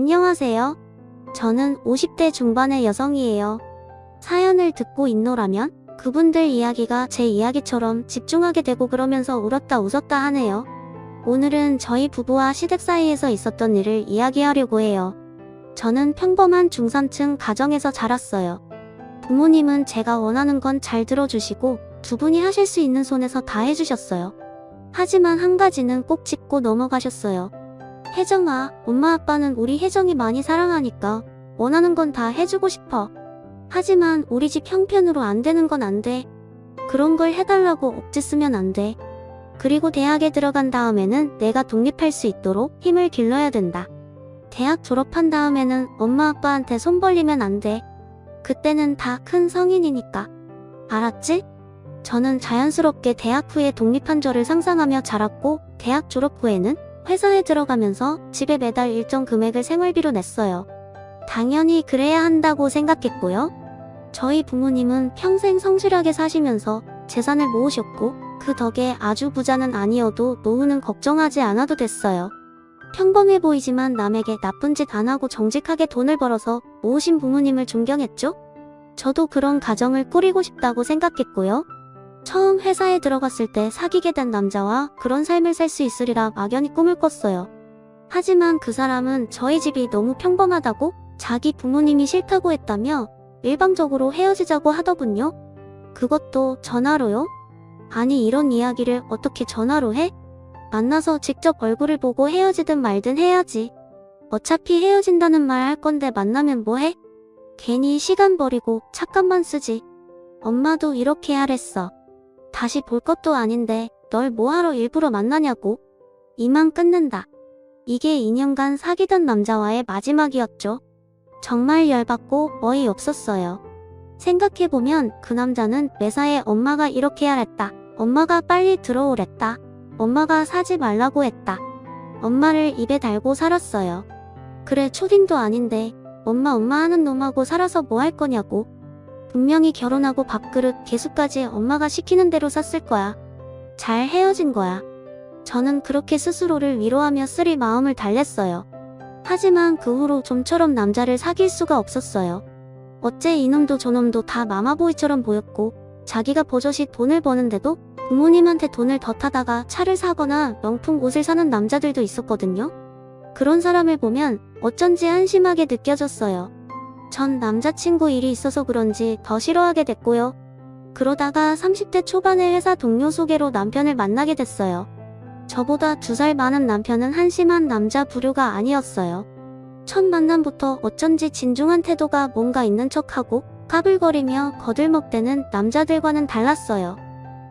안녕하세요. 저는 50대 중반의 여성이에요. 사연을 듣고 있노라면 그분들 이야기가 제 이야기처럼 집중하게 되고 그러면서 울었다 웃었다 하네요. 오늘은 저희 부부와 시댁 사이에서 있었던 일을 이야기하려고 해요. 저는 평범한 중산층 가정에서 자랐어요. 부모님은 제가 원하는 건 잘 들어주시고 두 분이 하실 수 있는 손에서 다 해주셨어요. 하지만 한 가지는 꼭 짚고 넘어가셨어요. 혜정아, 엄마 아빠는 우리 혜정이 많이 사랑하니까 원하는 건 다 해주고 싶어. 하지만 우리 집 형편으로 안 되는 건 안 돼. 그런 걸 해달라고 억지 쓰면 안 돼. 그리고 대학에 들어간 다음에는 내가 독립할 수 있도록 힘을 길러야 된다. 대학 졸업한 다음에는 엄마 아빠한테 손 벌리면 안 돼. 그때는 다 큰 성인이니까. 알았지? 저는 자연스럽게 대학 후에 독립한 저를 상상하며 자랐고, 대학 졸업 후에는 회사에 들어가면서 집에 매달 일정 금액을 생활비로 냈어요. 당연히 그래야 한다고 생각했고요. 저희 부모님은 평생 성실하게 사시면서 재산을 모으셨고, 그 덕에 아주 부자는 아니어도 노후는 걱정하지 않아도 됐어요. 평범해 보이지만 남에게 나쁜 짓 안 하고 정직하게 돈을 벌어서 모으신 부모님을 존경했죠? 저도 그런 가정을 꾸리고 싶다고 생각했고요. 처음 회사에 들어갔을 때 사귀게 된 남자와 그런 삶을 살 수 있으리라 막연히 꿈을 꿨어요. 하지만 그 사람은 저희 집이 너무 평범하다고 자기 부모님이 싫다고 했다며 일방적으로 헤어지자고 하더군요. 그것도 전화로요? 아니, 이런 이야기를 어떻게 전화로 해? 만나서 직접 얼굴을 보고 헤어지든 말든 해야지. 어차피 헤어진다는 말 할 건데 만나면 뭐해? 괜히 시간 버리고 착각만 쓰지. 엄마도 이렇게 하랬어. 다시 볼 것도 아닌데 널 뭐하러 일부러 만나냐고. 이만 끊는다. 이게 2년간 사귀던 남자와의 마지막이었죠. 정말 열받고 어이없었어요. 생각해보면 그 남자는 매사에 엄마가 이렇게 하랬다. 엄마가 빨리 들어오랬다. 엄마가 사지 말라고 했다. 엄마를 입에 달고 살았어요. 그래, 초딩도 아닌데 엄마 하는 놈하고 살아서 뭐 할 거냐고. 분명히 결혼하고 밥그릇 개수까지 엄마가 시키는 대로 샀을 거야. 잘 헤어진 거야. 저는 그렇게 스스로를 위로하며 쓰리 마음을 달랬어요. 하지만 그 후로 좀처럼 남자를 사귈 수가 없었어요. 어째 이놈도 저놈도 다 마마보이처럼 보였고, 자기가 버젓이 돈을 버는데도 부모님한테 돈을 더 타다가 차를 사거나 명품 옷을 사는 남자들도 있었거든요. 그런 사람을 보면 어쩐지 한심하게 느껴졌어요. 전 남자친구 일이 있어서 그런지 더 싫어하게 됐고요. 그러다가 30대 초반의 회사 동료 소개로 남편을 만나게 됐어요. 저보다 2살 많은 남편은 한심한 남자 부류가 아니었어요. 첫 만남부터 어쩐지 진중한 태도가 뭔가 있는 척하고 까불거리며 거들먹대는 남자들과는 달랐어요.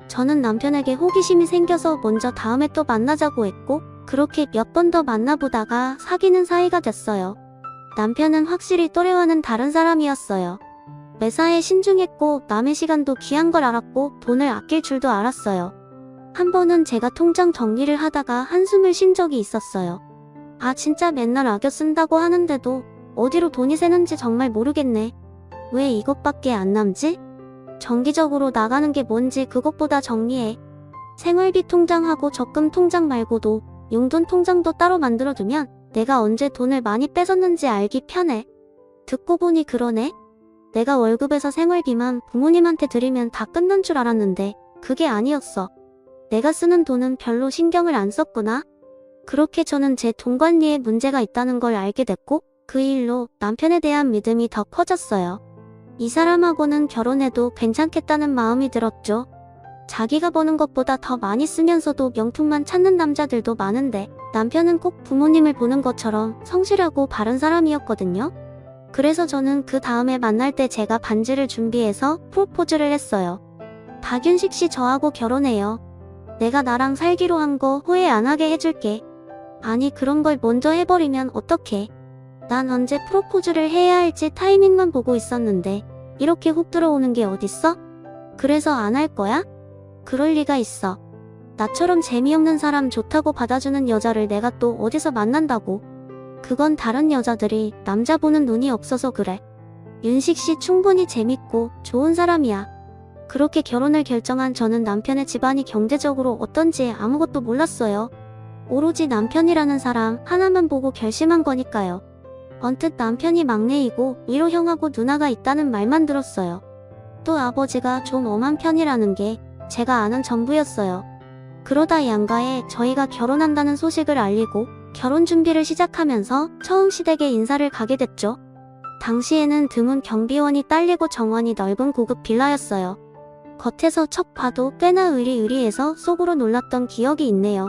저는 남편에게 호기심이 생겨서 먼저 다음에 또 만나자고 했고, 그렇게 몇 번 더 만나보다가 사귀는 사이가 됐어요. 남편은 확실히 또래와는 다른 사람이었어요. 매사에 신중했고 남의 시간도 귀한 걸 알았고 돈을 아낄 줄도 알았어요. 한 번은 제가 통장 정리를 하다가 한숨을 쉰 적이 있었어요. 아, 진짜 맨날 아껴 쓴다고 하는데도 어디로 돈이 새는지 정말 모르겠네. 왜 이것밖에 안 남지? 정기적으로 나가는 게 뭔지 그것보다 정리해. 생활비 통장하고 적금 통장 말고도 용돈 통장도 따로 만들어두면 내가 언제 돈을 많이 뺏었는지 알기 편해. 듣고 보니 그러네. 내가 월급에서 생활비만 부모님한테 드리면 다 끝난 줄 알았는데 그게 아니었어. 내가 쓰는 돈은 별로 신경을 안 썼구나. 그렇게 저는 제 돈 관리에 문제가 있다는 걸 알게 됐고, 그 일로 남편에 대한 믿음이 더 커졌어요. 이 사람하고는 결혼해도 괜찮겠다는 마음이 들었죠. 자기가 버는 것보다 더 많이 쓰면서도 명품만 찾는 남자들도 많은데 남편은 꼭 부모님을 보는 것처럼 성실하고 바른 사람이었거든요. 그래서 저는 그 다음에 만날 때 제가 반지를 준비해서 프로포즈를 했어요. 박윤식 씨, 저하고 결혼해요. 내가 나랑 살기로 한 거 후회 안 하게 해줄게. 아니, 그런 걸 먼저 해버리면 어떡해. 난 언제 프로포즈를 해야 할지 타이밍만 보고 있었는데 이렇게 훅 들어오는 게 어딨어? 그래서 안 할 거야? 그럴 리가 있어. 나처럼 재미없는 사람 좋다고 받아주는 여자를 내가 또 어디서 만난다고. 그건 다른 여자들이 남자 보는 눈이 없어서 그래. 윤식 씨 충분히 재밌고 좋은 사람이야. 그렇게 결혼을 결정한 저는 남편의 집안이 경제적으로 어떤지 아무것도 몰랐어요. 오로지 남편이라는 사람 하나만 보고 결심한 거니까요. 언뜻 남편이 막내이고 위로 형하고 누나가 있다는 말만 들었어요. 또 아버지가 좀 엄한 편이라는 게 제가 아는 전부였어요. 그러다 양가에 저희가 결혼한다는 소식을 알리고 결혼 준비를 시작하면서 처음 시댁에 인사를 가게 됐죠. 당시에는 드문 경비원이 딸리고 정원이 넓은 고급 빌라였어요. 겉에서 척 봐도 꽤나 의리의리해서 속으로 놀랐던 기억이 있네요.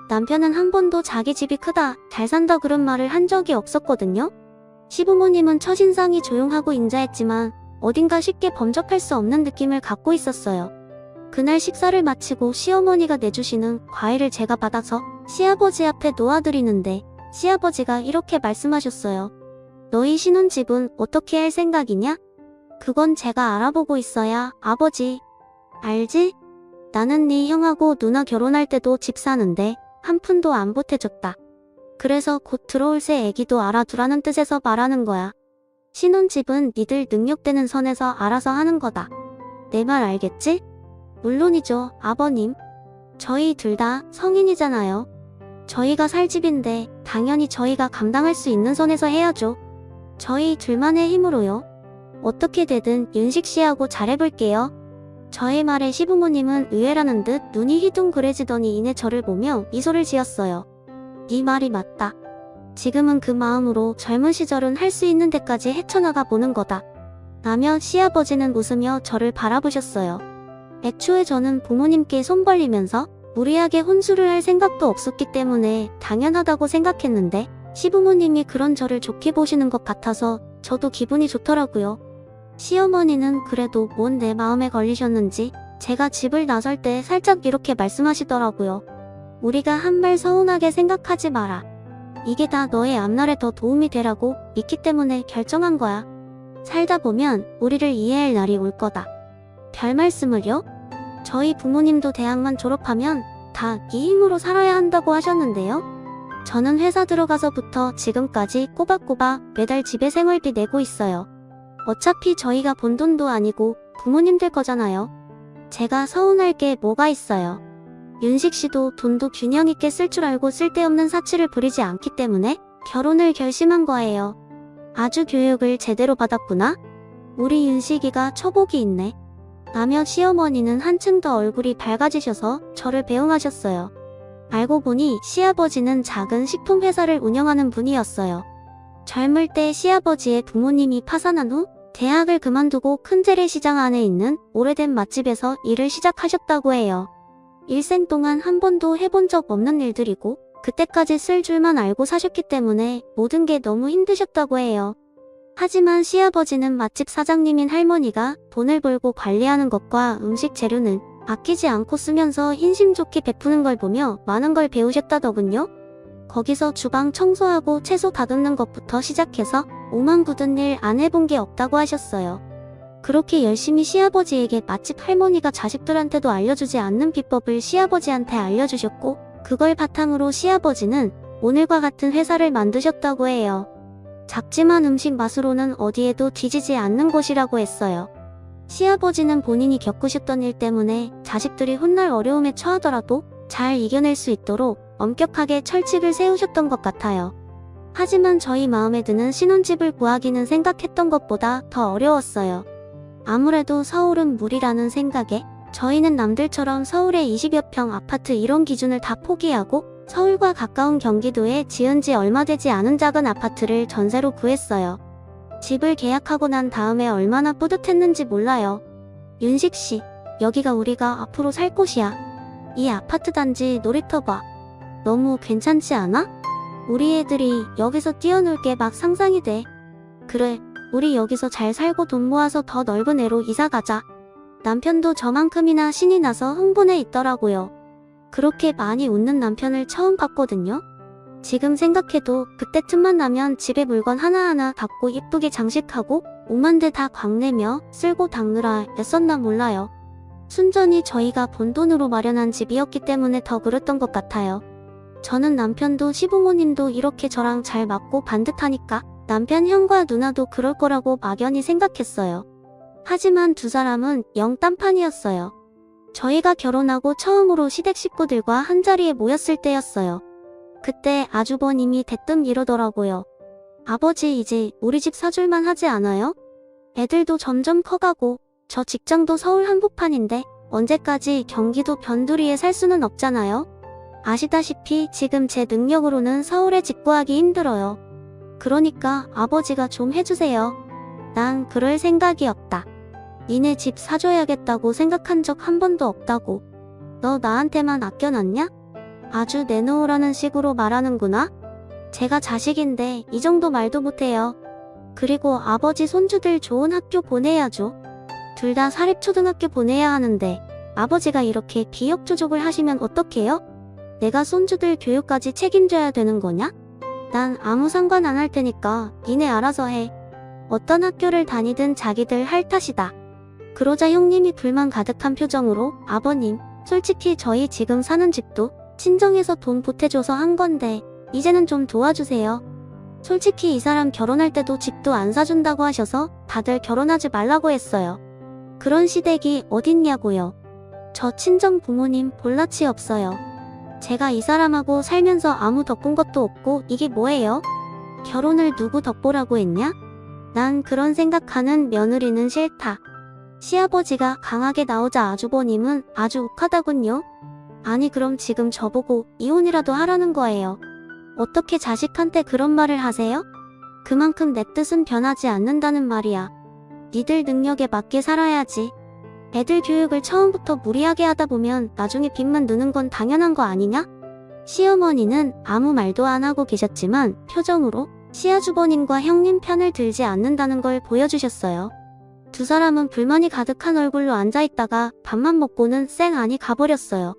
남편은 한 번도 자기 집이 크다, 잘 산다 그런 말을 한 적이 없었거든요. 시부모님은 첫인상이 조용하고 인자했지만 어딘가 쉽게 범접할 수 없는 느낌을 갖고 있었어요. 그날 식사를 마치고 시어머니가 내주시는 과일을 제가 받아서 시아버지 앞에 놓아드리는데 시아버지가 이렇게 말씀하셨어요. 너희 신혼집은 어떻게 할 생각이냐? 그건 제가 알아보고 있어야, 아버지. 알지? 나는 네 형하고 누나 결혼할 때도 집 사는데 한 푼도 안 보태줬다. 그래서 곧 들어올 새 애기도 알아두라는 뜻에서 말하는 거야. 신혼집은 니들 능력되는 선에서 알아서 하는 거다. 내 말 알겠지? 물론이죠, 아버님. 저희 둘 다 성인이잖아요. 저희가 살 집인데 당연히 저희가 감당할 수 있는 선에서 해야죠. 저희 둘만의 힘으로요. 어떻게 되든 윤식 씨하고 잘해볼게요. 저의 말에 시부모님은 의외라는 듯 눈이 휘둥그레지더니 이내 저를 보며 미소를 지었어요. 네 말이 맞다. 지금은 그 마음으로 젊은 시절은 할 수 있는 데까지 헤쳐나가 보는 거다. 라며 시아버지는 웃으며 저를 바라보셨어요. 애초에 저는 부모님께 손 벌리면서 무리하게 혼수를 할 생각도 없었기 때문에 당연하다고 생각했는데 시부모님이 그런 저를 좋게 보시는 것 같아서 저도 기분이 좋더라고요. 시어머니는 그래도 뭔 내 마음에 걸리셨는지 제가 집을 나설 때 살짝 이렇게 말씀하시더라고요. 우리가 한 말 서운하게 생각하지 마라. 이게 다 너의 앞날에 더 도움이 되라고 믿기 때문에 결정한 거야. 살다 보면 우리를 이해할 날이 올 거다. 별 말씀을요? 저희 부모님도 대학만 졸업하면 다 이 힘으로 살아야 한다고 하셨는데요. 저는 회사 들어가서부터 지금까지 꼬박꼬박 매달 집에 생활비 내고 있어요. 어차피 저희가 번 돈도 아니고 부모님들 거잖아요. 제가 서운할 게 뭐가 있어요. 윤식 씨도 돈도 균형 있게 쓸 줄 알고 쓸데없는 사치를 부리지 않기 때문에 결혼을 결심한 거예요. 아주 교육을 제대로 받았구나. 우리 윤식이가 처복이 있네. 라며 시어머니는 한층 더 얼굴이 밝아지셔서 저를 배웅하셨어요. 알고 보니 시아버지는 작은 식품회사를 운영하는 분이었어요. 젊을 때 시아버지의 부모님이 파산한 후 대학을 그만두고 큰 재래시장 안에 있는 오래된 맛집에서 일을 시작하셨다고 해요. 일생 동안 한 번도 해본 적 없는 일들이고 그때까지 쓸 줄만 알고 사셨기 때문에 모든 게 너무 힘드셨다고 해요. 하지만 시아버지는 맛집 사장님인 할머니가 돈을 벌고 관리하는 것과 음식 재료는 아끼지 않고 쓰면서 인심 좋게 베푸는 걸 보며 많은 걸 배우셨다더군요. 거기서 주방 청소하고 채소 다듬는 것부터 시작해서 오만 굳은 일 안 해본 게 없다고 하셨어요. 그렇게 열심히 시아버지에게 맛집 할머니가 자식들한테도 알려주지 않는 비법을 시아버지한테 알려주셨고 그걸 바탕으로 시아버지는 오늘과 같은 회사를 만드셨다고 해요. 작지만 음식 맛으로는 어디에도 뒤지지 않는 곳이라고 했어요. 시아버지는 본인이 겪으셨던 일 때문에 자식들이 훗날 어려움에 처하더라도 잘 이겨낼 수 있도록 엄격하게 철칙을 세우셨던 것 같아요. 하지만 저희 마음에 드는 신혼집을 구하기는 생각했던 것보다 더 어려웠어요. 아무래도 서울은 무리라는 생각에 저희는 남들처럼 서울의 20여 평 아파트 이런 기준을 다 포기하고 서울과 가까운 경기도에 지은 지 얼마 되지 않은 작은 아파트를 전세로 구했어요. 집을 계약하고 난 다음에 얼마나 뿌듯했는지 몰라요. 윤식 씨, 여기가 우리가 앞으로 살 곳이야. 이 아파트 단지 놀이터 봐. 너무 괜찮지 않아? 우리 애들이 여기서 뛰어놀 게 막 상상이 돼. 그래, 우리 여기서 잘 살고 돈 모아서 더 넓은 애로 이사 가자. 남편도 저만큼이나 신이 나서 흥분해 있더라고요. 그렇게 많이 웃는 남편을 처음 봤거든요. 지금 생각해도 그때 틈만 나면 집에 물건 하나하나 갖고 예쁘게 장식하고 오만 대 다 광내며 쓸고 닦느라 애썼나 몰라요. 순전히 저희가 번 돈으로 마련한 집이었기 때문에 더 그랬던 것 같아요. 저는 남편도 시부모님도 이렇게 저랑 잘 맞고 반듯하니까 남편 형과 누나도 그럴 거라고 막연히 생각했어요. 하지만 두 사람은 영 딴판이었어요. 저희가 결혼하고 처음으로 시댁 식구들과 한자리에 모였을 때였어요. 그때 아주버님이 대뜸 이러더라고요. 아버지 이제 우리 집 사줄만 하지 않아요? 애들도 점점 커가고 저 직장도 서울 한복판인데 언제까지 경기도 변두리에 살 수는 없잖아요. 아시다시피 지금 제 능력으로는 서울에 집 구하기 힘들어요. 그러니까 아버지가 좀 해주세요. 난 그럴 생각이 없다. 니네 집 사줘야겠다고 생각한 적 한 번도 없다고. 너 나한테만 아껴놨냐? 아주 내놓으라는 식으로 말하는구나? 제가 자식인데 이 정도 말도 못해요. 그리고 아버지 손주들 좋은 학교 보내야죠. 둘 다 사립초등학교 보내야 하는데 아버지가 이렇게 기억조족을 하시면 어떡해요? 내가 손주들 교육까지 책임져야 되는 거냐? 난 아무 상관 안 할 테니까 니네 알아서 해. 어떤 학교를 다니든 자기들 할 탓이다. 그러자 형님이 불만 가득한 표정으로 아버님, 솔직히 저희 지금 사는 집도 친정에서 돈 보태줘서 한 건데 이제는 좀 도와주세요. 솔직히 이 사람 결혼할 때도 집도 안 사준다고 하셔서 다들 결혼하지 말라고 했어요. 그런 시댁이 어딨냐고요. 저 친정 부모님 볼낯이 없어요. 제가 이 사람하고 살면서 아무 덕본 것도 없고 이게 뭐예요? 결혼을 누구 덕보라고 했냐? 난 그런 생각하는 며느리는 싫다. 시아버지가 강하게 나오자 아주버님은 아주 욱하다군요. 아니 그럼 지금 저보고 이혼이라도 하라는 거예요. 어떻게 자식한테 그런 말을 하세요? 그만큼 내 뜻은 변하지 않는다는 말이야. 니들 능력에 맞게 살아야지. 애들 교육을 처음부터 무리하게 하다 보면 나중에 빚만 느는 건 당연한 거 아니냐? 시어머니는 아무 말도 안 하고 계셨지만 표정으로 시아주버님과 형님 편을 들지 않는다는 걸 보여주셨어요. 두 사람은 불만이 가득한 얼굴로 앉아있다가 밥만 먹고는 쌩 안이 가버렸어요.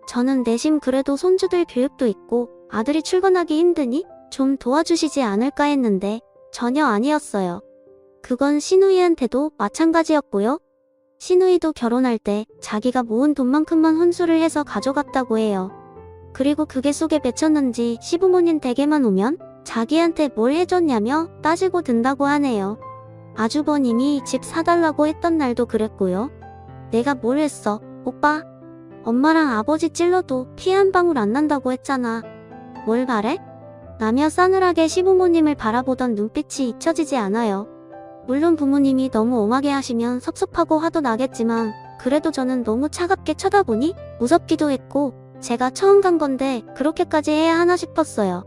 저는 내심 그래도 손주들 교육도 있고 아들이 출근하기 힘드니 좀 도와주시지 않을까 했는데 전혀 아니었어요. 그건 시누이한테도 마찬가지였고요. 시누이도 결혼할 때 자기가 모은 돈만큼만 혼수를 해서 가져갔다고 해요. 그리고 그게 속에 맺혔는지 시부모님 댁에만 오면 자기한테 뭘 해줬냐며 따지고 든다고 하네요. 아주버님이 집 사달라고 했던 날도 그랬고요. 내가 뭘 했어, 오빠? 엄마랑 아버지 찔러도 피 한 방울 안 난다고 했잖아. 뭘 바래? 라며 싸늘하게 시부모님을 바라보던 눈빛이 잊혀지지 않아요. 물론 부모님이 너무 엄하게 하시면 섭섭하고 화도 나겠지만 그래도 저는 너무 차갑게 쳐다보니 무섭기도 했고 제가 처음 간 건데 그렇게까지 해야 하나 싶었어요.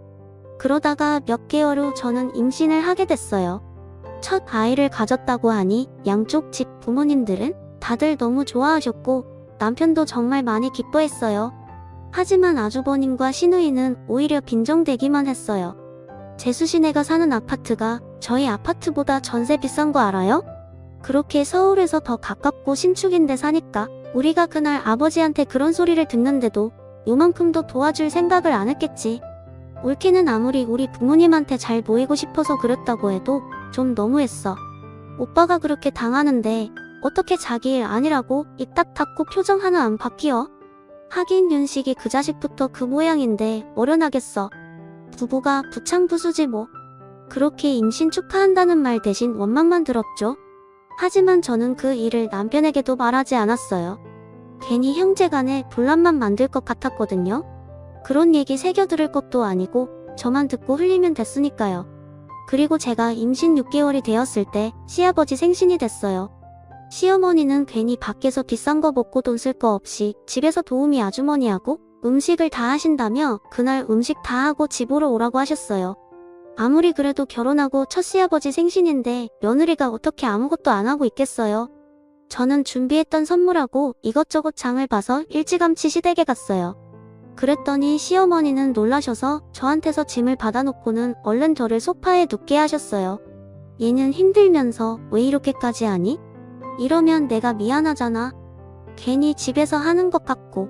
그러다가 몇 개월 후 저는 임신을 하게 됐어요. 첫 아이를 가졌다고 하니 양쪽 집 부모님들은 다들 너무 좋아하셨고 남편도 정말 많이 기뻐했어요. 하지만 아주버님과 시누이는 오히려 빈정대기만 했어요. 재수씨네가 사는 아파트가 저희 아파트보다 전세 비싼 거 알아요? 그렇게 서울에서 더 가깝고 신축인데 사니까 우리가 그날 아버지한테 그런 소리를 듣는데도 요만큼도 도와줄 생각을 안 했겠지. 옳기는 아무리 우리 부모님한테 잘 보이고 싶어서 그랬다고 해도 좀 너무했어. 오빠가 그렇게 당하는데 어떻게 자기 일 아니라고 입 딱 닫고 표정 하나 안 바뀌어? 하긴 윤식이 그 자식부터 그 모양인데 어련하겠어. 부부가 부창부수지 뭐. 그렇게 임신 축하한다는 말 대신 원망만 들었죠. 하지만 저는 그 일을 남편에게도 말하지 않았어요. 괜히 형제간에 분란만 만들 것 같았거든요. 그런 얘기 새겨 들을 것도 아니고 저만 듣고 흘리면 됐으니까요. 그리고 제가 임신 6개월이 되었을 때 시아버지 생신이 됐어요. 시어머니는 괜히 밖에서 비싼 거 먹고 돈 쓸 거 없이 집에서 도우미 아주머니하고 음식을 다 하신다며 그날 음식 다 하고 집으로 오라고 하셨어요. 아무리 그래도 결혼하고 첫 시아버지 생신인데 며느리가 어떻게 아무것도 안 하고 있겠어요. 저는 준비했던 선물하고 이것저것 장을 봐서 일찌감치 시댁에 갔어요. 그랬더니 시어머니는 놀라셔서 저한테서 짐을 받아놓고는 얼른 저를 소파에 눕게 하셨어요. 얘는 힘들면서 왜 이렇게까지 하니? 이러면 내가 미안하잖아. 괜히 집에서 하는 것 같고.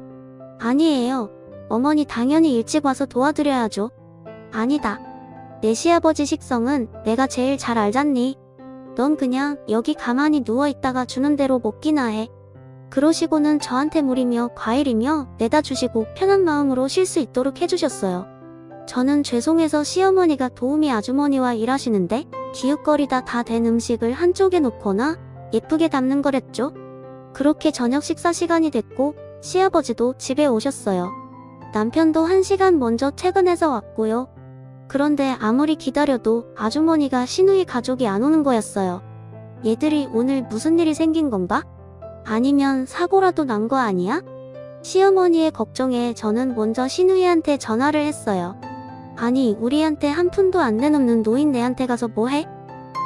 아니에요. 어머니 당연히 일찍 와서 도와드려야죠. 아니다. 내 시아버지 식성은 내가 제일 잘 알잖니. 넌 그냥 여기 가만히 누워있다가 주는 대로 먹기나 해. 그러시고는 저한테 물이며 과일이며 내다 주시고 편한 마음으로 쉴 수 있도록 해주셨어요. 저는 죄송해서 시어머니가 도우미 아주머니와 일하시는데 기웃거리다 다 된 음식을 한쪽에 놓거나 예쁘게 담는 거랬죠. 그렇게 저녁 식사 시간이 됐고 시아버지도 집에 오셨어요. 남편도 1시간 먼저 퇴근해서 왔고요. 그런데 아무리 기다려도 아주머니가 시누이 가족이 안 오는 거였어요. 얘들이 오늘 무슨 일이 생긴 건가? 아니면 사고라도 난 거 아니야? 시어머니의 걱정에 저는 먼저 시누이한테 전화를 했어요. 아니, 우리한테 한 푼도 안 내놓는 노인네한테 가서 뭐해?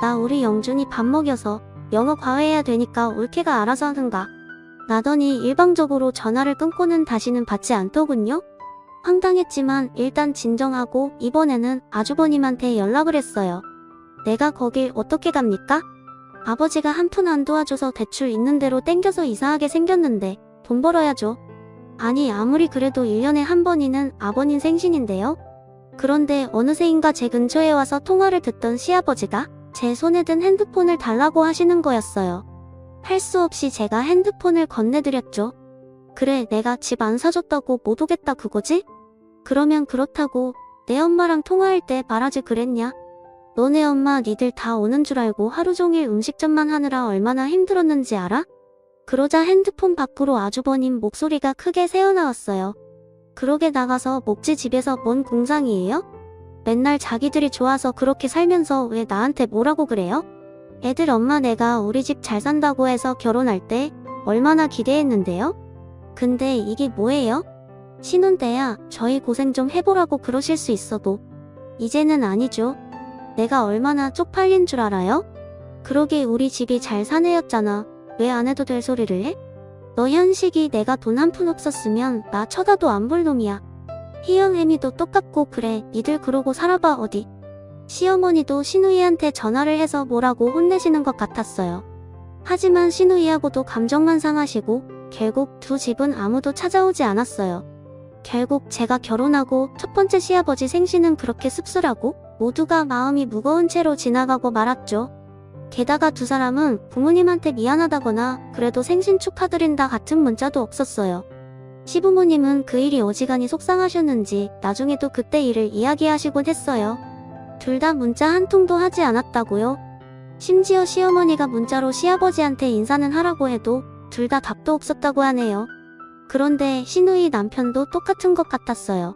나 우리 영준이 밥 먹여서 영어 과외해야 되니까 올케가 알아서 하든가. 나더니 일방적으로 전화를 끊고는 다시는 받지 않더군요. 황당했지만 일단 진정하고 이번에는 아주버님한테 연락을 했어요. 내가 거길 어떻게 갑니까? 아버지가 한 푼 안 도와줘서 대출 있는 대로 땡겨서 이사하게 생겼는데 돈 벌어야죠. 아니, 아무리 그래도 1년에 한 번이는 아버님 생신인데요. 그런데 어느새인가 제 근처에 와서 통화를 듣던 시아버지가 제 손에 든 핸드폰을 달라고 하시는 거였어요. 할 수 없이 제가 핸드폰을 건네드렸죠. 그래, 내가 집 안 사줬다고 못 오겠다 그거지? 그러면 그렇다고 내 엄마랑 통화할 때 말하지 그랬냐? 너네 엄마 니들 다 오는 줄 알고 하루 종일 음식점만 하느라 얼마나 힘들었는지 알아? 그러자 핸드폰 밖으로 아주버님 목소리가 크게 새어나왔어요. 그러게 나가서 먹지 집에서 뭔 공상이에요? 맨날 자기들이 좋아서 그렇게 살면서 왜 나한테 뭐라고 그래요? 애들 엄마 내가 우리 집 잘 산다고 해서 결혼할 때 얼마나 기대했는데요? 근데 이게 뭐예요? 신혼 때야 저희 고생 좀 해보라고 그러실 수 있어도 이제는 아니죠. 내가 얼마나 쪽팔린 줄 알아요? 그러게 우리 집이 잘 사내였잖아. 왜 안 해도 될 소리를 해? 너 현식이 내가 돈 한 푼 없었으면 나 쳐다도 안 볼 놈이야. 희영 애미도 똑같고 그래. 니들 그러고 살아봐 어디. 시어머니도 시누이한테 전화를 해서 뭐라고 혼내시는 것 같았어요. 하지만 시누이하고도 감정만 상하시고 결국 두 집은 아무도 찾아오지 않았어요. 결국 제가 결혼하고 첫 번째 시아버지 생신은 그렇게 씁쓸하고 모두가 마음이 무거운 채로 지나가고 말았죠. 게다가 두 사람은 부모님한테 미안하다거나 그래도 생신 축하드린다 같은 문자도 없었어요. 시부모님은 그 일이 어지간히 속상하셨는지 나중에도 그때 일을 이야기하시곤 했어요. 둘 다 문자 한 통도 하지 않았다고요. 심지어 시어머니가 문자로 시아버지한테 인사는 하라고 해도 둘 다 답도 없었다고 하네요. 그런데 시누이 남편도 똑같은 것 같았어요.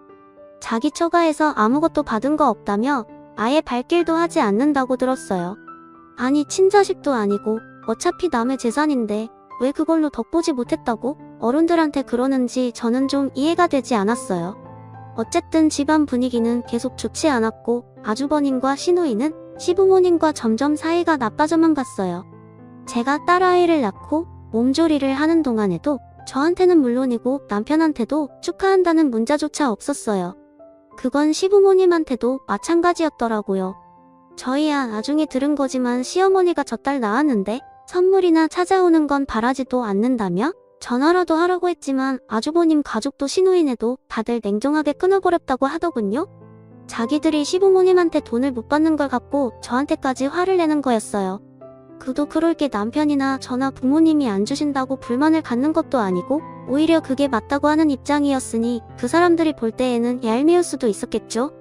자기 처가에서 아무것도 받은 거 없다며 아예 발길도 하지 않는다고 들었어요. 아니, 친자식도 아니고 어차피 남의 재산인데 왜 그걸로 덕보지 못했다고 어른들한테 그러는지 저는 좀 이해가 되지 않았어요. 어쨌든 집안 분위기는 계속 좋지 않았고 아주버님과 시누이는 시부모님과 점점 사이가 나빠져만 갔어요. 제가 딸아이를 낳고 몸조리를 하는 동안에도 저한테는 물론이고 남편한테도 축하한다는 문자조차 없었어요. 그건 시부모님한테도 마찬가지였더라고요. 저희야 나중에 들은 거지만 시어머니가 저 딸 낳았는데 선물이나 찾아오는 건 바라지도 않는다며 전화라도 하라고 했지만 아주버님 가족도 시누이네도 다들 냉정하게 끊어버렸다고 하더군요. 자기들이 시부모님한테 돈을 못 받는 걸 갖고 저한테까지 화를 내는 거였어요. 그도 그럴 게 남편이나 저나 부모님이 안 주신다고 불만을 갖는 것도 아니고 오히려 그게 맞다고 하는 입장이었으니 그 사람들이 볼 때에는 얄미울 수도 있었겠죠.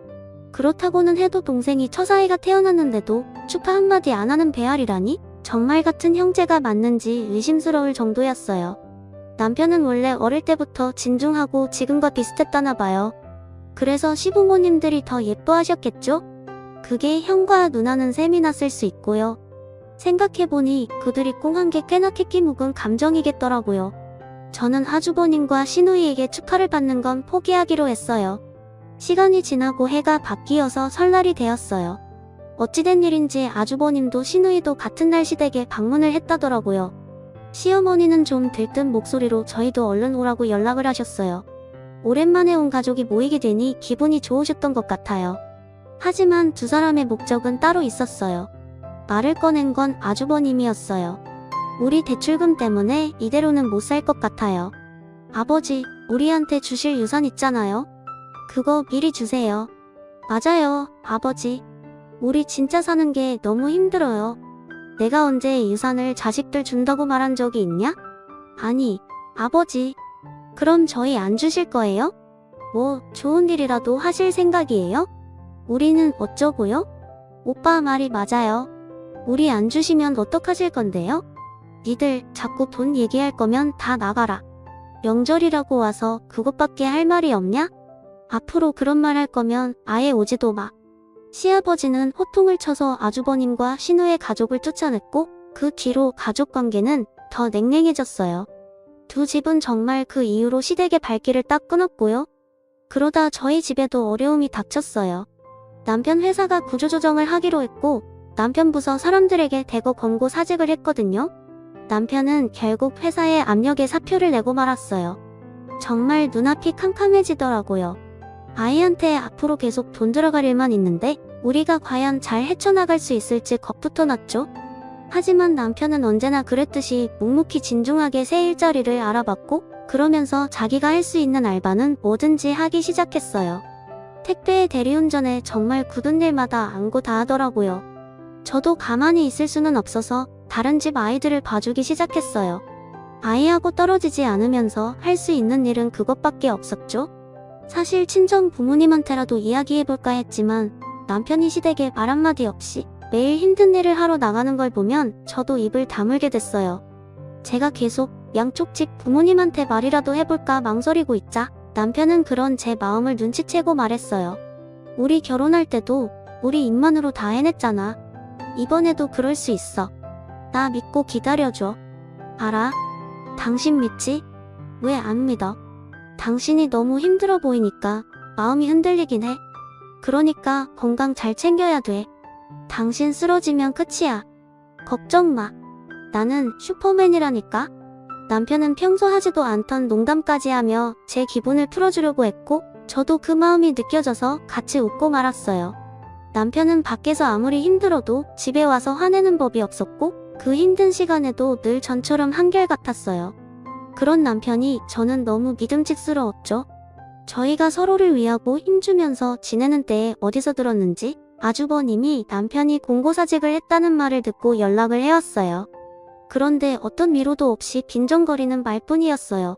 그렇다고는 해도 동생이 처사이가 태어났는데도 축하 한마디 안 하는 배알이라니 정말 같은 형제가 맞는지 의심스러울 정도였어요. 남편은 원래 어릴 때부터 진중하고 지금과 비슷했다나 봐요. 그래서 시부모님들이 더 예뻐하셨겠죠? 그게 형과 누나는 셈이 났을 수 있고요. 생각해보니 그들이 꽁한 게 꽤나 키키 묵은 감정이겠더라고요. 저는 아주버님과 시누이에게 축하를 받는 건 포기하기로 했어요. 시간이 지나고 해가 바뀌어서 설날이 되었어요. 어찌된 일인지 아주버님도 시누이도 같은 날 시댁에 방문을 했다더라고요. 시어머니는 좀 들뜬 목소리로 저희도 얼른 오라고 연락을 하셨어요. 오랜만에 온 가족이 모이게 되니 기분이 좋으셨던 것 같아요. 하지만 두 사람의 목적은 따로 있었어요. 말을 꺼낸 건 아주버님이었어요. 우리 대출금 때문에 이대로는 못 살 것 같아요. 아버지, 우리한테 주실 유산 있잖아요. 그거 미리 주세요. 맞아요, 아버지. 우리 진짜 사는 게 너무 힘들어요. 내가 언제 유산을 자식들 준다고 말한 적이 있냐? 아니, 아버지. 그럼 저희 안 주실 거예요? 뭐 좋은 일이라도 하실 생각이에요? 우리는 어쩌고요? 오빠 말이 맞아요. 우리 안 주시면 어떡하실 건데요? 니들 자꾸 돈 얘기할 거면 다 나가라. 명절이라고 와서 그것밖에 할 말이 없냐? 앞으로 그런 말 할 거면 아예 오지도 마. 시아버지는 호통을 쳐서 아주버님과 신우의 가족을 쫓아냈고 그 뒤로 가족관계는 더 냉랭해졌어요. 두 집은 정말 그 이후로 시댁의 발길을 딱 끊었고요. 그러다 저희 집에도 어려움이 닥쳤어요. 남편 회사가 구조조정을 하기로 했고 남편 부서 사람들에게 대거 권고 사직을 했거든요. 남편은 결국 회사의 압력에 사표를 내고 말았어요. 정말 눈앞이 캄캄해지더라고요. 아이한테 앞으로 계속 돈 들어갈 일만 있는데 우리가 과연 잘 헤쳐나갈 수 있을지 겁부터 났죠. 하지만 남편은 언제나 그랬듯이 묵묵히 진중하게 새 일자리를 알아봤고 그러면서 자기가 할 수 있는 알바는 뭐든지 하기 시작했어요. 택배의 대리운전에 정말 굳은 일마다 안고 다 하더라고요. 저도 가만히 있을 수는 없어서 다른 집 아이들을 봐주기 시작했어요. 아이하고 떨어지지 않으면서 할 수 있는 일은 그것밖에 없었죠. 사실 친정 부모님한테라도 이야기해볼까 했지만 남편이 시댁에 말 한마디 없이 매일 힘든 일을 하러 나가는 걸 보면 저도 입을 다물게 됐어요. 제가 계속 양쪽 집 부모님한테 말이라도 해볼까 망설이고 있자 남편은 그런 제 마음을 눈치채고 말했어요. 우리 결혼할 때도 우리 입만으로 다 해냈잖아. 이번에도 그럴 수 있어. 나 믿고 기다려줘. 알아? 당신 믿지? 왜 안 믿어? 당신이 너무 힘들어 보이니까 마음이 흔들리긴 해. 그러니까 건강 잘 챙겨야 돼. 당신 쓰러지면 끝이야. 걱정 마. 나는 슈퍼맨이라니까. 남편은 평소 하지도 않던 농담까지 하며 제 기분을 풀어주려고 했고 저도 그 마음이 느껴져서 같이 웃고 말았어요. 남편은 밖에서 아무리 힘들어도 집에 와서 화내는 법이 없었고 그 힘든 시간에도 늘 전처럼 한결같았어요. 그런 남편이 저는 너무 믿음직스러웠죠. 저희가 서로를 위하고 힘주면서 지내는 때에 어디서 들었는지 아주버님이 남편이 공고사직을 했다는 말을 듣고 연락을 해왔어요. 그런데 어떤 위로도 없이 빈정거리는 말뿐이었어요.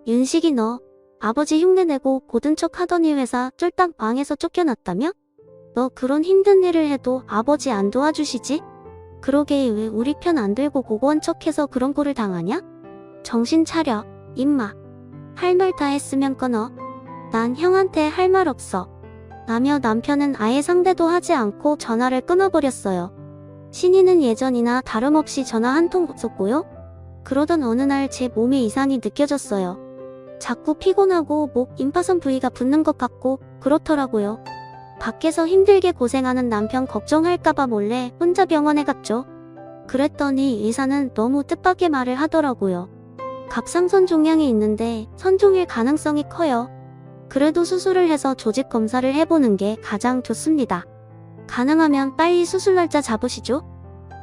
윤식이 너 아버지 흉내내고 고든 척 하더니 회사 쫄딱 망해서 쫓겨났다며? 너 그런 힘든 일을 해도 아버지 안 도와주시지? 그러게 왜 우리 편 안 들고 고고한 척해서 그런 꼴을 당하냐? 정신 차려, 임마. 할 말 다 했으면 끊어. 난 형한테 할 말 없어. 라며 남편은 아예 상대도 하지 않고 전화를 끊어버렸어요. 신이는 예전이나 다름없이 전화 한 통 없었고요. 그러던 어느 날 제 몸에 이상이 느껴졌어요. 자꾸 피곤하고 목 임파선 부위가 붓는 것 같고 그렇더라고요. 밖에서 힘들게 고생하는 남편 걱정할까봐 몰래 혼자 병원에 갔죠. 그랬더니 의사는 너무 뜻밖의 말을 하더라고요. 갑상선 종양이 있는데 선종일 가능성이 커요. 그래도 수술을 해서 조직 검사를 해보는 게 가장 좋습니다. 가능하면 빨리 수술 날짜 잡으시죠.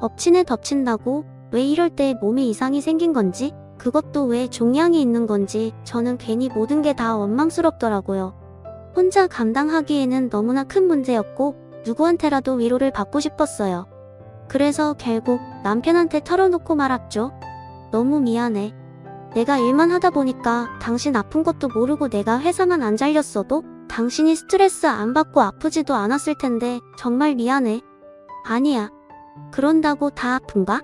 엎치네 덮친다고 왜 이럴 때 몸에 이상이 생긴 건지 그것도 왜 종양이 있는 건지 저는 괜히 모든 게 다 원망스럽더라고요. 혼자 감당하기에는 너무나 큰 문제였고 누구한테라도 위로를 받고 싶었어요. 그래서 결국 남편한테 털어놓고 말았죠. 너무 미안해. 내가 일만 하다 보니까 당신 아픈 것도 모르고 내가 회사만 안 잘렸어도 당신이 스트레스 안 받고 아프지도 않았을 텐데 정말 미안해. 아니야. 그런다고 다 아픈가?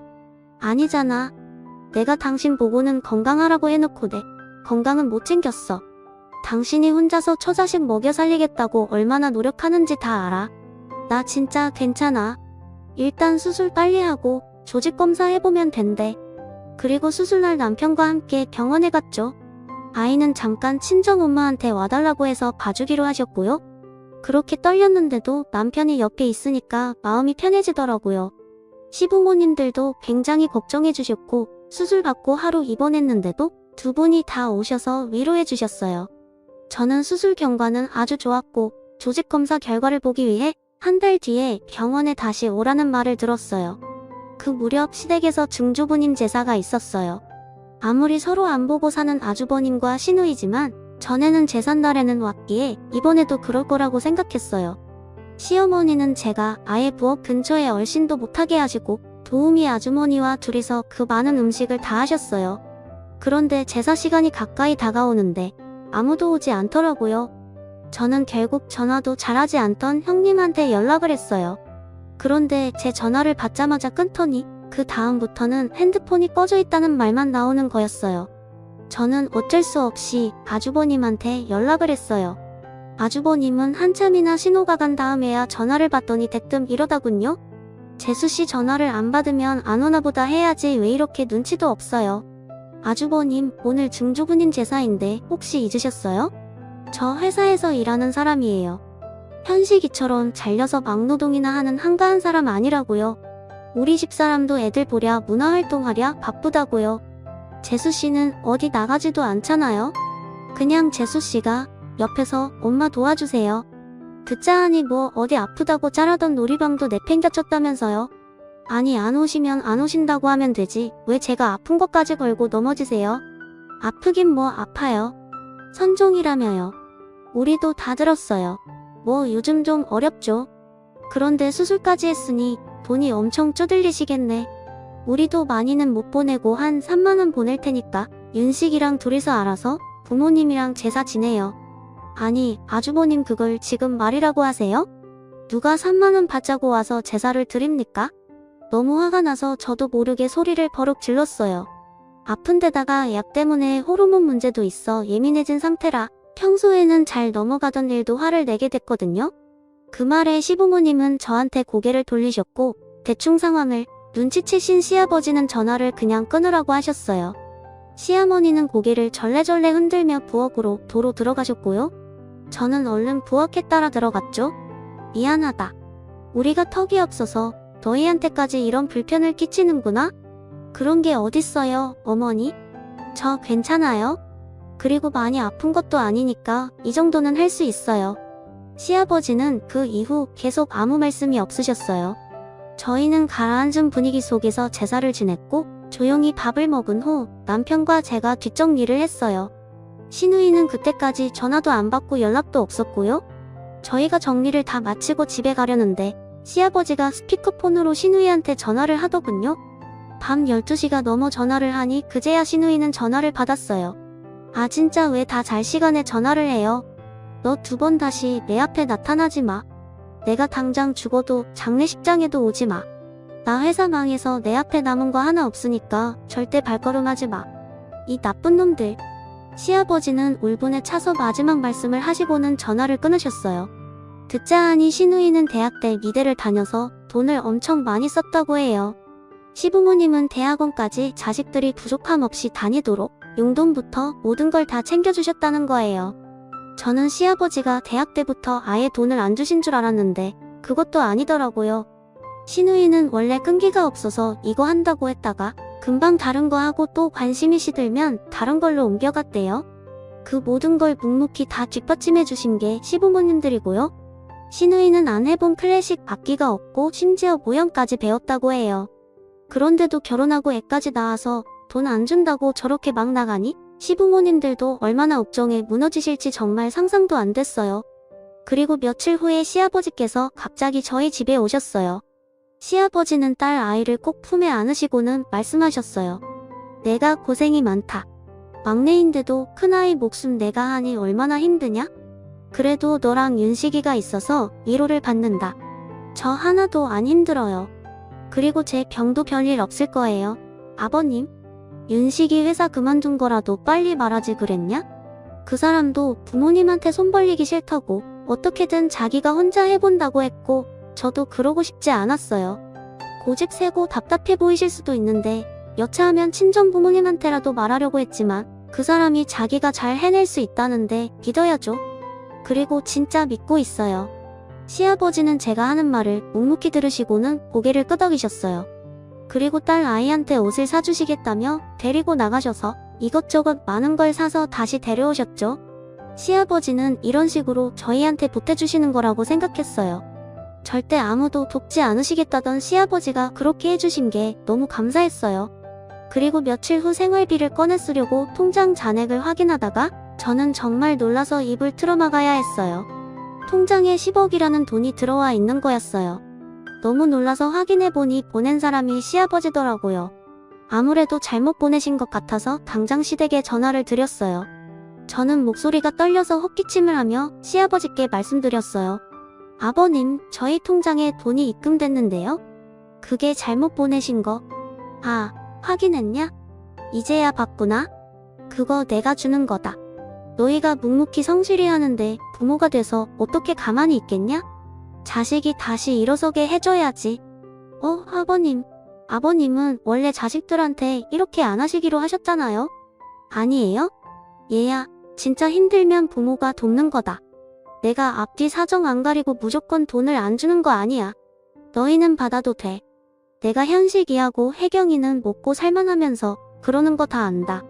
아니잖아. 내가 당신 보고는 건강하라고 해놓고 내 건강은 못 챙겼어. 당신이 혼자서 처자식 먹여 살리겠다고 얼마나 노력하는지 다 알아. 나 진짜 괜찮아. 일단 수술 빨리 하고 조직 검사 해보면 된대. 그리고 수술날 남편과 함께 병원에 갔죠. 아이는 잠깐 친정엄마한테 와달라고 해서 봐주기로 하셨고요. 그렇게 떨렸는데도 남편이 옆에 있으니까 마음이 편해지더라고요. 시부모님들도 굉장히 걱정해주셨고 수술 받고 하루 입원했는데도 두 분이 다 오셔서 위로해주셨어요. 저는 수술 경과는 아주 좋았고 조직 검사 결과를 보기 위해 한 달 뒤에 병원에 다시 오라는 말을 들었어요. 그 무렵 시댁에서 증조부님 제사가 있었어요. 아무리 서로 안 보고 사는 아주버님과 시누이지만 전에는 제삿날에는 왔기에 이번에도 그럴 거라고 생각했어요. 시어머니는 제가 아예 부엌 근처에 얼씬도 못하게 하시고 도우미 아주머니와 둘이서 그 많은 음식을 다 하셨어요. 그런데 제사 시간이 가까이 다가오는데 아무도 오지 않더라고요. 저는 결국 전화도 잘하지 않던 형님한테 연락을 했어요. 그런데 제 전화를 받자마자 끊더니 그 다음부터는 핸드폰이 꺼져 있다는 말만 나오는 거였어요. 저는 어쩔 수 없이 아주버님한테 연락을 했어요. 아주버님은 한참이나 신호가 간 다음에야 전화를 받더니 대뜸 이러다군요. 재수씨 전화를 안 받으면 안 오나보다 해야지 왜 이렇게 눈치도 없어요. 아주버님, 오늘 증조부님 제사인데 혹시 잊으셨어요? 저 회사에서 일하는 사람이에요. 현식이처럼 잘려서 막노동이나 하는 한가한 사람 아니라고요. 우리 집사람도 애들 보랴 문화활동하랴 바쁘다고요. 재수씨는 어디 나가지도 않잖아요. 그냥 재수씨가 옆에서 엄마 도와주세요. 듣자 하니 뭐 어디 아프다고 짜라던 놀이방도 내팽겨쳤다면서요. 아니 안 오시면 안 오신다고 하면 되지 왜 제가 아픈 것까지 걸고 넘어지세요. 아프긴 뭐 아파요. 선종이라며요. 우리도 다 들었어요. 뭐 요즘 좀 어렵죠. 그런데 수술까지 했으니 돈이 엄청 쪼들리시겠네. 우리도 많이는 못 보내고 한 3만원 보낼 테니까 윤식이랑 둘이서 알아서 부모님이랑 제사 지내요. 아니 아주버님 그걸 지금 말이라고 하세요? 누가 3만원 받자고 와서 제사를 드립니까? 너무 화가 나서 저도 모르게 소리를 버럭 질렀어요. 아픈 데다가 약 때문에 호르몬 문제도 있어 예민해진 상태라 평소에는 잘 넘어가던 일도 화를 내게 됐거든요. 그 말에 시부모님은 저한테 고개를 돌리셨고 대충 상황을 눈치채신 시아버지는 전화를 그냥 끊으라고 하셨어요. 시어머니는 고개를 절레절레 흔들며 부엌으로 도로 들어가셨고요. 저는 얼른 부엌에 따라 들어갔죠. 미안하다. 우리가 턱이 없어서 너희한테까지 이런 불편을 끼치는구나? 그런 게 어딨어요, 어머니? 저 괜찮아요. 그리고 많이 아픈 것도 아니니까 이 정도는 할 수 있어요. 시아버지는 그 이후 계속 아무 말씀이 없으셨어요. 저희는 가라앉은 분위기 속에서 제사를 지냈고 조용히 밥을 먹은 후 남편과 제가 뒷정리를 했어요. 시누이는 그때까지 전화도 안 받고 연락도 없었고요. 저희가 정리를 다 마치고 집에 가려는데 시아버지가 스피커폰으로 시누이한테 전화를 하더군요. 밤 12시가 넘어 전화를 하니 그제야 시누이는 전화를 받았어요. 아 진짜 왜 다 잘 시간에 전화를 해요? 너 2번 다시 내 앞에 나타나지 마. 내가 당장 죽어도 장례식장에도 오지 마. 나 회사 망해서 내 앞에 남은 거 하나 없으니까 절대 발걸음하지 마. 이 나쁜 놈들. 시아버지는 울분에 차서 마지막 말씀을 하시고는 전화를 끊으셨어요. 듣자 하니 시누이는 대학 때 미대를 다녀서 돈을 엄청 많이 썼다고 해요. 시부모님은 대학원까지 자식들이 부족함 없이 다니도록 용돈부터 모든 걸 다 챙겨주셨다는 거예요. 저는 시아버지가 대학 때부터 아예 돈을 안 주신 줄 알았는데 그것도 아니더라고요. 시누이는 원래 끈기가 없어서 이거 한다고 했다가 금방 다른 거 하고 또 관심이 시들면 다른 걸로 옮겨갔대요. 그 모든 걸 묵묵히 다 뒷받침해 주신 게 시부모님들이고요. 시누이는 안 해본 클래식 악기가 없고 심지어 모형까지 배웠다고 해요. 그런데도 결혼하고 애까지 낳아서 돈 안 준다고 저렇게 막 나가니 시부모님들도 얼마나 옥정에 무너지실지 정말 상상도 안 됐어요. 그리고 며칠 후에 시아버지께서 갑자기 저희 집에 오셨어요. 시아버지는 딸 아이를 꼭 품에 안으시고는 말씀하셨어요. 내가 고생이 많다. 막내인데도 큰아이 목숨 내가 하니 얼마나 힘드냐? 그래도 너랑 윤식이가 있어서 위로를 받는다. 저 하나도 안 힘들어요. 그리고 제 병도 별일 없을 거예요. 아버님, 윤식이 회사 그만둔 거라도 빨리 말하지 그랬냐? 그 사람도 부모님한테 손 벌리기 싫다고 어떻게든 자기가 혼자 해본다고 했고 저도 그러고 싶지 않았어요. 고집 세고 답답해 보이실 수도 있는데 여차하면 친정 부모님한테라도 말하려고 했지만 그 사람이 자기가 잘 해낼 수 있다는데 믿어야죠. 그리고 진짜 믿고 있어요. 시아버지는 제가 하는 말을 묵묵히 들으시고는 고개를 끄덕이셨어요. 그리고 딸 아이한테 옷을 사주시겠다며 데리고 나가셔서 이것저것 많은 걸 사서 다시 데려오셨죠. 시아버지는 이런 식으로 저희한테 보태주시는 거라고 생각했어요. 절대 아무도 돕지 않으시겠다던 시아버지가 그렇게 해주신 게 너무 감사했어요. 그리고 며칠 후 생활비를 꺼내 쓰려고 통장 잔액을 확인하다가 저는 정말 놀라서 입을 틀어막아야 했어요. 통장에 10억이라는 돈이 들어와 있는 거였어요. 너무 놀라서 확인해보니 보낸 사람이 시아버지더라고요. 아무래도 잘못 보내신 것 같아서 당장 시댁에 전화를 드렸어요. 저는 목소리가 떨려서 헛기침을 하며 시아버지께 말씀드렸어요. 아버님, 저희 통장에 돈이 입금됐는데요. 그게 잘못 보내신 거. 아, 확인했냐? 이제야 봤구나. 그거 내가 주는 거다. 너희가 묵묵히 성실히 하는데 부모가 돼서 어떻게 가만히 있겠냐? 자식이 다시 일어서게 해줘야지. 아버님. 아버님은 원래 자식들한테 이렇게 안 하시기로 하셨잖아요? 아니에요? 얘야, 진짜 힘들면 부모가 돕는 거다. 내가 앞뒤 사정 안 가리고 무조건 돈을 안 주는 거 아니야. 너희는 받아도 돼. 내가 현식이하고 혜경이는 먹고 살만하면서 그러는 거 다 안다.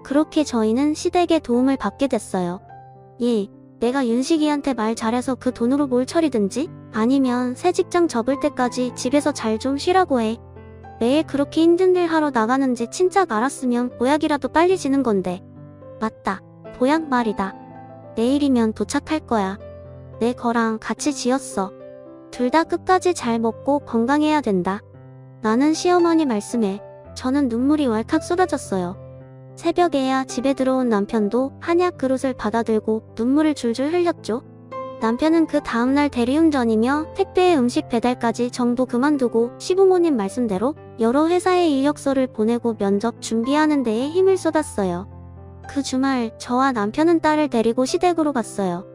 그렇게 저희는 시댁의 도움을 받게 됐어요. 예, 내가 윤식이한테 말 잘해서 그 돈으로 뭘 차리든지 아니면 새 직장 접을 때까지 집에서 잘 좀 쉬라고 해. 매일 그렇게 힘든 일 하러 나가는지 친짝 알았으면 보약이라도 빨리 지는 건데. 맞다. 보약 말이다. 내일이면 도착할 거야. 내 거랑 같이 지었어. 둘 다 끝까지 잘 먹고 건강해야 된다. 나는 시어머니 말씀에 저는 눈물이 왈칵 쏟아졌어요. 새벽에야 집에 들어온 남편도 한약 그릇을 받아들고 눈물을 줄줄 흘렸죠. 남편은 그 다음날 대리운전이며 택배 음식 배달까지 전부 그만두고 시부모님 말씀대로 여러 회사에 이력서를 보내고 면접 준비하는 데에 힘을 쏟았어요. 그 주말 저와 남편은 딸을 데리고 시댁으로 갔어요.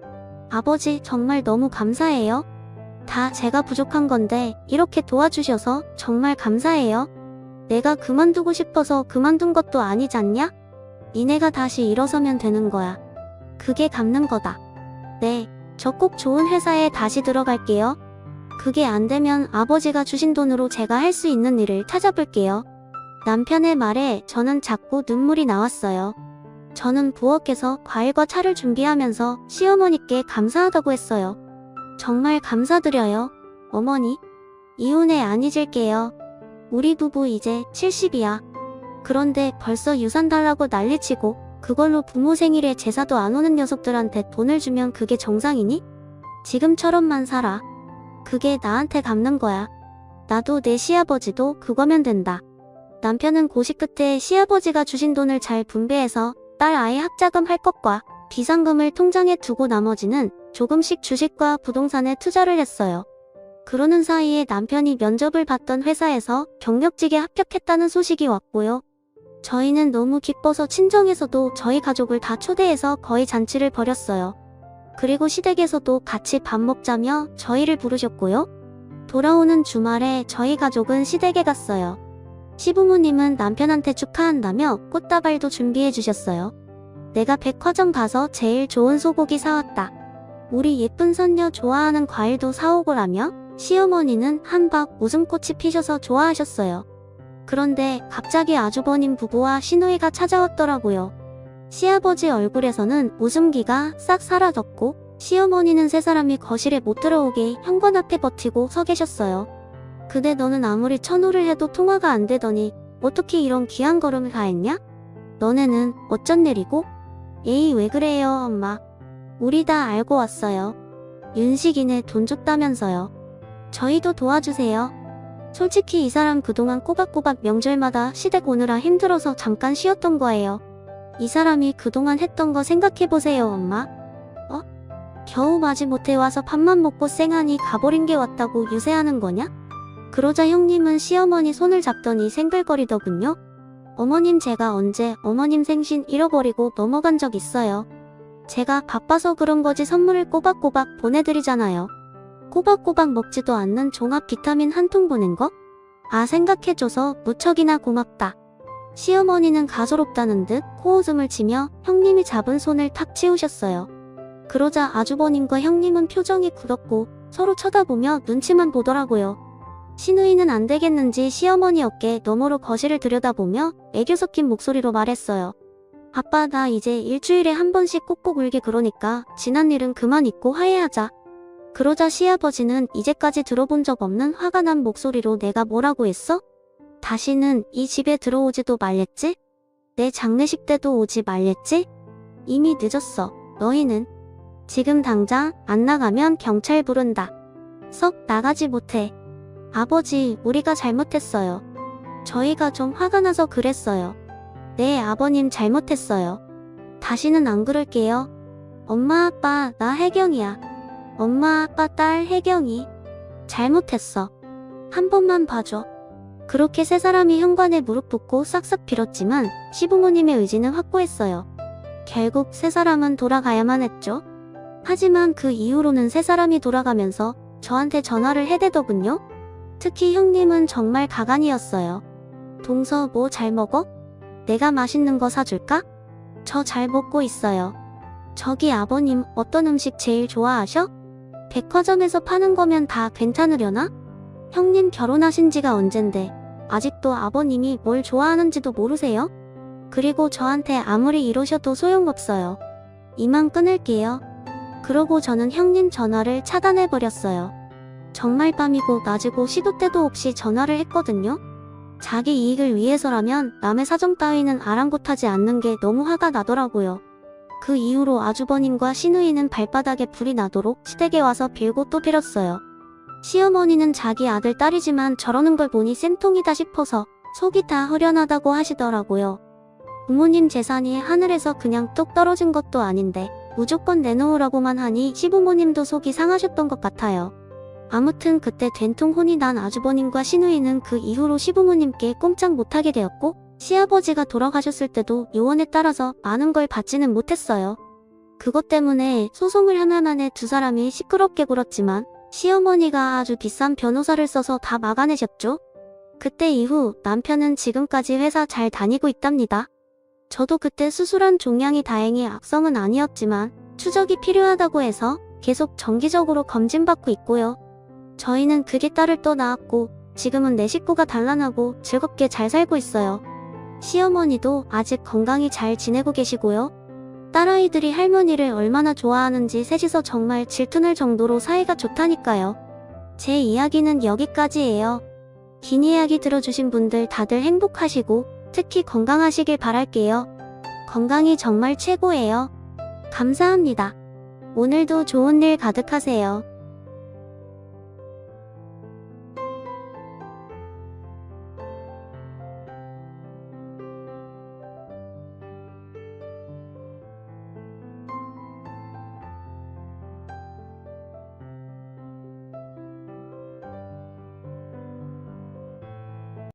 아버지 정말 너무 감사해요. 다 제가 부족한 건데 이렇게 도와주셔서 정말 감사해요. 내가 그만두고 싶어서 그만둔 것도 아니잖냐? 니네가 다시 일어서면 되는 거야. 그게 갚는 거다. 네, 저 꼭 좋은 회사에 다시 들어갈게요. 그게 안 되면 아버지가 주신 돈으로 제가 할 수 있는 일을 찾아볼게요. 남편의 말에 저는 자꾸 눈물이 나왔어요. 저는 부엌에서 과일과 차를 준비하면서 시어머니께 감사하다고 했어요. 정말 감사드려요. 어머니, 이혼에 안 잊을게요. 우리 부부 이제 70이야. 그런데 벌써 유산 달라고 난리치고 그걸로 부모 생일에 제사도 안 오는 녀석들한테 돈을 주면 그게 정상이니? 지금처럼만 살아. 그게 나한테 갚는 거야. 나도 내 시아버지도 그거면 된다. 남편은 고시 끝에 시아버지가 주신 돈을 잘 분배해서 딸 아이 학자금 할 것과 비상금을 통장에 두고 나머지는 조금씩 주식과 부동산에 투자를 했어요. 그러는 사이에 남편이 면접을 봤던 회사에서 경력직에 합격했다는 소식이 왔고요. 저희는 너무 기뻐서 친정에서도 저희 가족을 다 초대해서 거의 잔치를 벌였어요. 그리고 시댁에서도 같이 밥 먹자며 저희를 부르셨고요. 돌아오는 주말에 저희 가족은 시댁에 갔어요. 시부모님은 남편한테 축하한다며 꽃다발도 준비해 주셨어요. 내가 백화점 가서 제일 좋은 소고기 사왔다. 우리 예쁜 손녀 좋아하는 과일도 사오고라며 시어머니는 한박 웃음꽃이 피셔서 좋아하셨어요. 그런데 갑자기 아주버님 부부와 시누이가 찾아왔더라고요. 시아버지 얼굴에서는 웃음기가 싹 사라졌고 시어머니는 세 사람이 거실에 못 들어오게 현관 앞에 버티고 서 계셨어요. 근데 너는 아무리 천호를 해도 통화가 안 되더니 어떻게 이런 귀한 걸음을 다 했냐? 너네는 어쩐 일이고? 에이 왜 그래요 엄마. 우리 다 알고 왔어요. 윤식이네 돈 줬다면서요. 저희도 도와주세요. 솔직히 이 사람 그동안 꼬박꼬박 명절마다 시댁 오느라 힘들어서 잠깐 쉬었던 거예요. 이 사람이 그동안 했던 거 생각해보세요 엄마. 겨우 마지못해 와서 밥만 먹고 쌩하니 가버린 게 왔다고 유세하는 거냐? 그러자 형님은 시어머니 손을 잡더니 생글거리더군요. 어머님 제가 언제 어머님 생신 잃어버리고 넘어간 적 있어요. 제가 바빠서 그런 거지 선물을 꼬박꼬박 보내드리잖아요. 꼬박꼬박 먹지도 않는 종합 비타민 한 통 보낸 거? 아 생각해줘서 무척이나 고맙다. 시어머니는 가소롭다는 듯 코웃음을 치며 형님이 잡은 손을 탁 치우셨어요. 그러자 아주버님과 형님은 표정이 굳었고 서로 쳐다보며 눈치만 보더라고요. 시누이는 안 되겠는지 시어머니 어깨 너머로 거실을 들여다보며 애교 섞인 목소리로 말했어요. 아빠 나 이제 일주일에 한 번씩 꼭꼭 울게 그러니까 지난 일은 그만 잊고 화해하자. 그러자 시아버지는 이제까지 들어본 적 없는 화가 난 목소리로 내가 뭐라고 했어? 다시는 이 집에 들어오지도 말랬지? 내 장례식 때도 오지 말랬지? 이미 늦었어. 너희는 지금 당장 안 나가면 경찰 부른다. 썩 나가지 못해. 아버지 우리가 잘못했어요. 저희가 좀 화가 나서 그랬어요. 네 아버님 잘못했어요. 다시는 안 그럴게요. 엄마 아빠 나 혜경이야. 엄마 아빠 딸 혜경이. 잘못했어. 한 번만 봐줘. 그렇게 세 사람이 현관에 무릎 꿇고 싹싹 빌었지만 시부모님의 의지는 확고했어요. 결국 세 사람은 돌아가야만 했죠. 하지만 그 이후로는 세 사람이 돌아가면서 저한테 전화를 해대더군요. 특히 형님은 정말 가관이었어요. 동서 뭐 잘 먹어? 내가 맛있는 거 사줄까? 저 잘 먹고 있어요. 저기 아버님 어떤 음식 제일 좋아하셔? 백화점에서 파는 거면 다 괜찮으려나? 형님 결혼하신 지가 언젠데 아직도 아버님이 뭘 좋아하는지도 모르세요? 그리고 저한테 아무리 이러셔도 소용없어요. 이만 끊을게요. 그러고 저는 형님 전화를 차단해버렸어요. 정말 밤이고 낮이고 시도 때도 없이 전화를 했거든요. 자기 이익을 위해서라면 남의 사정 따위는 아랑곳하지 않는 게 너무 화가 나더라고요. 그 이후로 아주버님과 시누이는 발바닥에 불이 나도록 시댁에 와서 빌고 또 빌었어요. 시어머니는 자기 아들 딸이지만 저러는 걸 보니 쌤통이다 싶어서 속이 다 후련하다고 하시더라고요. 부모님 재산이 하늘에서 그냥 뚝 떨어진 것도 아닌데 무조건 내놓으라고만 하니 시부모님도 속이 상하셨던 것 같아요. 아무튼 그때 된통 혼이 난 아주버님과 시누이는 그 이후로 시부모님께 꼼짝 못하게 되었고 시아버지가 돌아가셨을 때도 요원에 따라서 많은 걸 받지는 못했어요. 그것 때문에 소송을 하나만에 두 사람이 시끄럽게 굴었지만 시어머니가 아주 비싼 변호사를 써서 다 막아내셨죠. 그때 이후 남편은 지금까지 회사 잘 다니고 있답니다. 저도 그때 수술한 종양이 다행히 악성은 아니었지만 추적이 필요하다고 해서 계속 정기적으로 검진받고 있고요. 저희는 그게 딸을 또 낳았고 지금은 내 식구가 단란하고 즐겁게 잘 살고 있어요. 시어머니도 아직 건강히 잘 지내고 계시고요. 딸아이들이 할머니를 얼마나 좋아하는지 셋이서 정말 질투날 정도로 사이가 좋다니까요. 제 이야기는 여기까지예요. 긴 이야기 들어주신 분들 다들 행복하시고 특히 건강하시길 바랄게요. 건강이 정말 최고예요. 감사합니다. 오늘도 좋은 일 가득하세요.